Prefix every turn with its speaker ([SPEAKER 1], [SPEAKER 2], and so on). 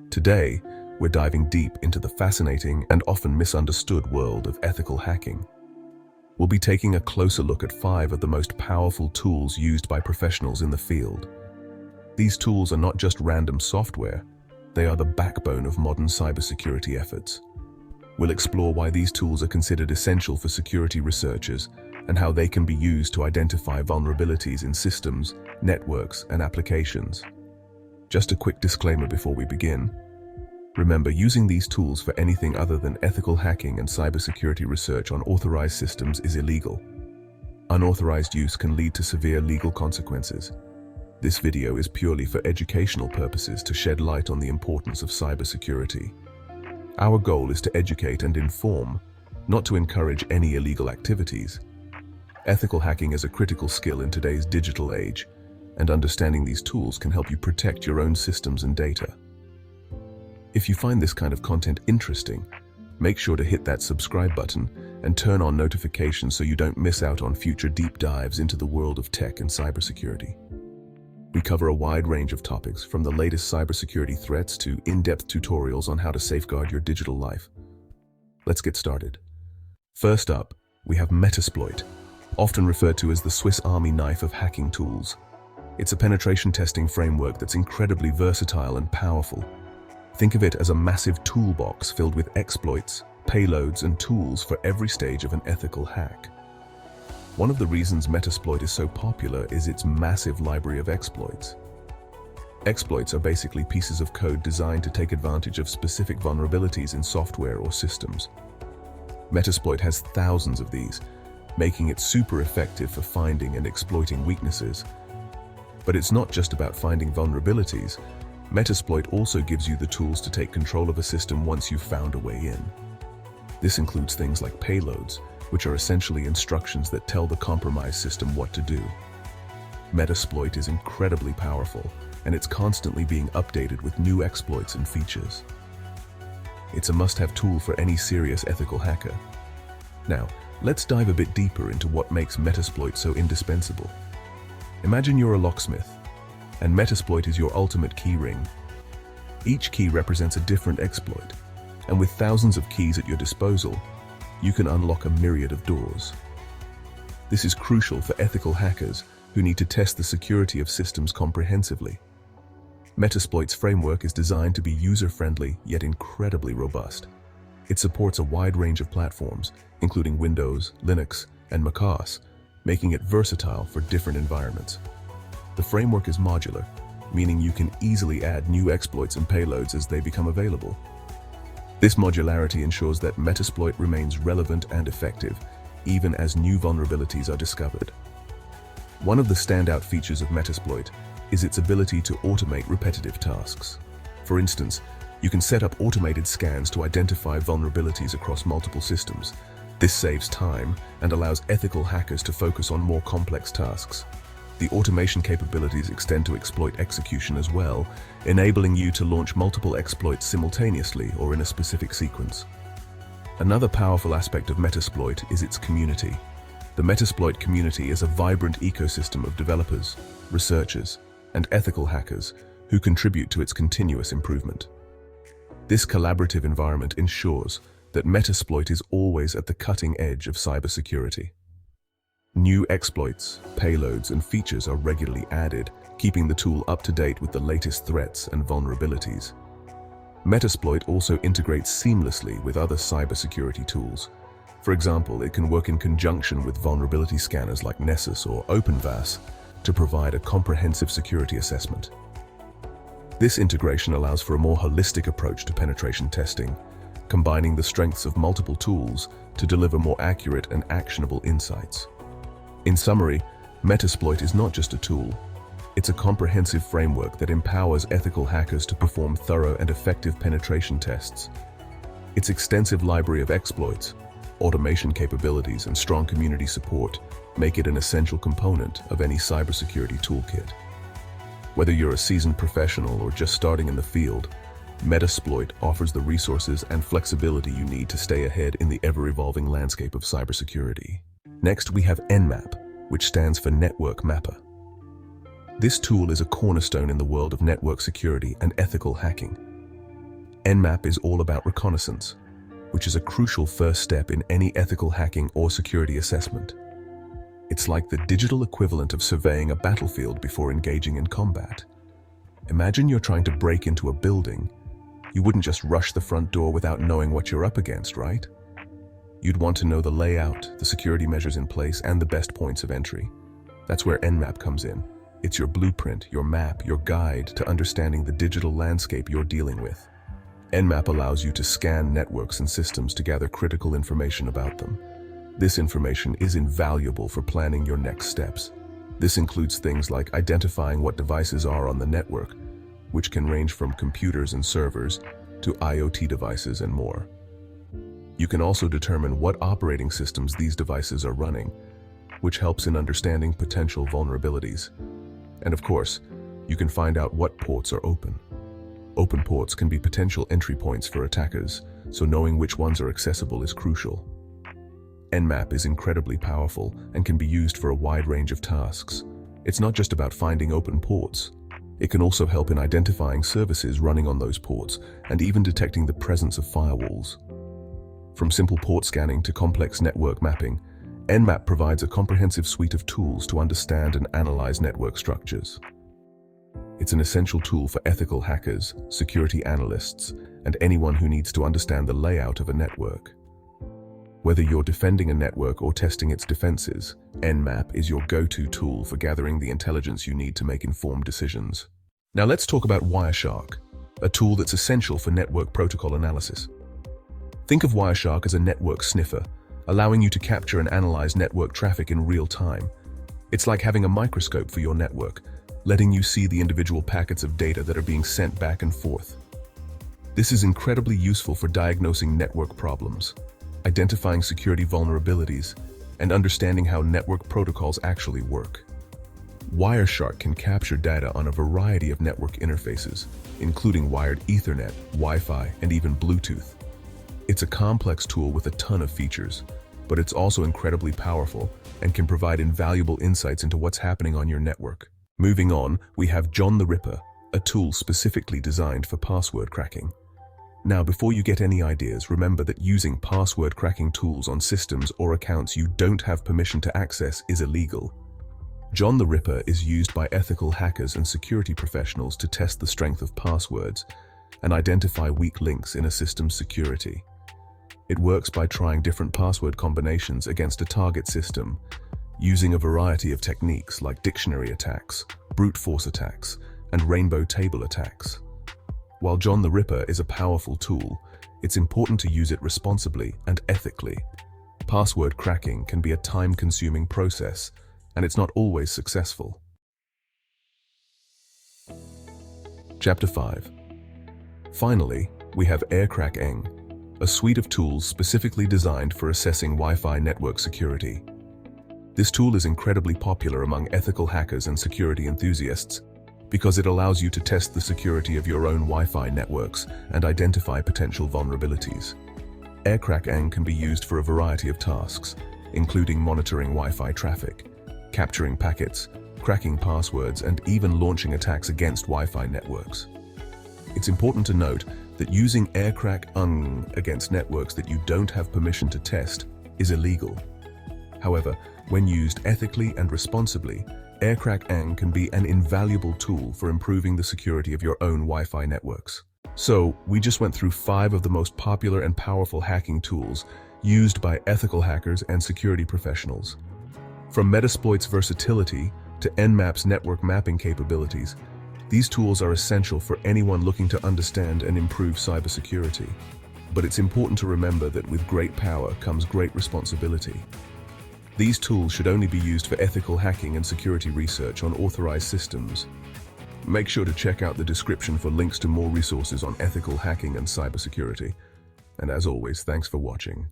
[SPEAKER 1] Today, we're diving deep into the fascinating and often misunderstood world of ethical hacking. We'll be taking a closer look at 5 of the most powerful tools used by professionals in the field. These tools are not just random software, they are the backbone of modern cybersecurity efforts. We'll explore why these tools are considered essential for security researchers and how they can be used to identify vulnerabilities in systems, networks, and applications. Just a quick disclaimer before we begin. Remember, using these tools for anything other than ethical hacking and cybersecurity research on authorized systems is illegal. Unauthorized use can lead to severe legal consequences. This video is purely for educational purposes to shed light on the importance of cybersecurity. Our goal is to educate and inform, not to encourage any illegal activities. Ethical hacking is a critical skill in today's digital age, and understanding these tools can help you protect your own systems and data. If you find this kind of content interesting, make sure to hit that subscribe button and turn on notifications so you don't miss out on future deep dives into the world of tech and cybersecurity. We cover a wide range of topics, from the latest cybersecurity threats to in-depth tutorials on how to safeguard your digital life. Let's get started. First up, we have Metasploit, often referred to as the Swiss Army knife of hacking tools. It's a penetration testing framework that's incredibly versatile and powerful. Think of it as a massive toolbox filled with exploits, payloads, and tools for every stage of an ethical hack. One of the reasons Metasploit is so popular is its massive library of exploits. Exploits are basically pieces of code designed to take advantage of specific vulnerabilities in software or systems. Metasploit has thousands of these, making it super effective for finding and exploiting weaknesses. But it's not just about finding vulnerabilities. Metasploit also gives you the tools to take control of a system once you've found a way in. This includes things like payloads, which are essentially instructions that tell the compromised system what to do. Metasploit is incredibly powerful, and it's constantly being updated with new exploits and features. It's a must-have tool for any serious ethical hacker. Now, let's dive a bit deeper into what makes Metasploit so indispensable. Imagine you're a locksmith, and Metasploit is your ultimate key ring. Each key represents a different exploit, and with thousands of keys at your disposal, you can unlock a myriad of doors. This is crucial for ethical hackers who need to test the security of systems comprehensively. Metasploit's framework is designed to be user-friendly yet incredibly robust. It supports a wide range of platforms, including Windows, Linux, and macOS, making it versatile for different environments. The framework is modular, meaning you can easily add new exploits and payloads as they become available. This modularity ensures that Metasploit remains relevant and effective, even as new vulnerabilities are discovered. One of the standout features of Metasploit is its ability to automate repetitive tasks. For instance, you can set up automated scans to identify vulnerabilities across multiple systems. This saves time and allows ethical hackers to focus on more complex tasks. The automation capabilities extend to exploit execution as well, enabling you to launch multiple exploits simultaneously or in a specific sequence. Another powerful aspect of Metasploit is its community. The Metasploit community is a vibrant ecosystem of developers, researchers, and ethical hackers who contribute to its continuous improvement. This collaborative environment ensures that Metasploit is always at the cutting edge of cybersecurity. New exploits, payloads, and features are regularly added, keeping the tool up to date with the latest threats and vulnerabilities. Metasploit also integrates seamlessly with other cybersecurity tools. For example, it can work in conjunction with vulnerability scanners like Nessus or OpenVAS to provide a comprehensive security assessment. This integration allows for a more holistic approach to penetration testing, combining the strengths of multiple tools to deliver more accurate and actionable insights. In summary, Metasploit is not just a tool. It's a comprehensive framework that empowers ethical hackers to perform thorough and effective penetration tests. Its extensive library of exploits, automation capabilities, and strong community support make it an essential component of any cybersecurity toolkit. Whether you're a seasoned professional or just starting in the field, Metasploit offers the resources and flexibility you need to stay ahead in the ever-evolving landscape of cybersecurity. Next, we have Nmap, which stands for Network Mapper. This tool is a cornerstone in the world of network security and ethical hacking. Nmap is all about reconnaissance, which is a crucial first step in any ethical hacking or security assessment. It's like the digital equivalent of surveying a battlefield before engaging in combat. Imagine you're trying to break into a building. You wouldn't just rush the front door without knowing what you're up against, right? You'd want to know the layout, the security measures in place, and the best points of entry. That's where Nmap comes in. It's your blueprint, your map, your guide to understanding the digital landscape you're dealing with. Nmap allows you to scan networks and systems to gather critical information about them. This information is invaluable for planning your next steps. This includes things like identifying what devices are on the network, which can range from computers and servers to IoT devices and more. You can also determine what operating systems these devices are running, which helps in understanding potential vulnerabilities. And of course, you can find out what ports are open. Open ports can be potential entry points for attackers, so knowing which ones are accessible is crucial. Nmap is incredibly powerful and can be used for a wide range of tasks. It's not just about finding open ports. It can also help in identifying services running on those ports and even detecting the presence of firewalls. From simple port scanning to complex network mapping, Nmap provides a comprehensive suite of tools to understand and analyze network structures. It's an essential tool for ethical hackers, security analysts, and anyone who needs to understand the layout of a network. Whether you're defending a network or testing its defenses, Nmap is your go-to tool for gathering the intelligence you need to make informed decisions. Now let's talk about Wireshark, a tool that's essential for network protocol analysis. Think of Wireshark as a network sniffer, allowing you to capture and analyze network traffic in real time. It's like having a microscope for your network, letting you see the individual packets of data that are being sent back and forth. This is incredibly useful for diagnosing network problems, identifying security vulnerabilities, and understanding how network protocols actually work. Wireshark can capture data on a variety of network interfaces, including wired Ethernet, Wi-Fi, and even Bluetooth. It's a complex tool with a ton of features, but it's also incredibly powerful and can provide invaluable insights into what's happening on your network. Moving on, we have John the Ripper, a tool specifically designed for password cracking. Now, before you get any ideas, remember that using password cracking tools on systems or accounts you don't have permission to access is illegal. John the Ripper is used by ethical hackers and security professionals to test the strength of passwords and identify weak links in a system's security. It works by trying different password combinations against a target system, using a variety of techniques like dictionary attacks, brute force attacks, and rainbow table attacks. While John the Ripper is a powerful tool, it's important to use it responsibly and ethically. Password cracking can be a time-consuming process, and it's not always successful. Chapter 5. Finally, we have Aircrack-ng, a suite of tools specifically designed for assessing Wi-Fi network security. This tool is incredibly popular among ethical hackers and security enthusiasts because it allows you to test the security of your own Wi-Fi networks and identify potential vulnerabilities. Aircrack-ng can be used for a variety of tasks, including monitoring Wi-Fi traffic, capturing packets, cracking passwords, and even launching attacks against Wi-Fi networks. It's important to note that using Aircrack-ng against networks that you don't have permission to test is illegal. However, when used ethically and responsibly, Aircrack-ng can be an invaluable tool for improving the security of your own Wi-Fi networks. So, we just went through 5 of the most popular and powerful hacking tools used by ethical hackers and security professionals. From Metasploit's versatility to Nmap's network mapping capabilities, these tools are essential for anyone looking to understand and improve cybersecurity. But it's important to remember that with great power comes great responsibility. These tools should only be used for ethical hacking and security research on authorized systems. Make sure to check out the description for links to more resources on ethical hacking and cybersecurity. And as always, thanks for watching.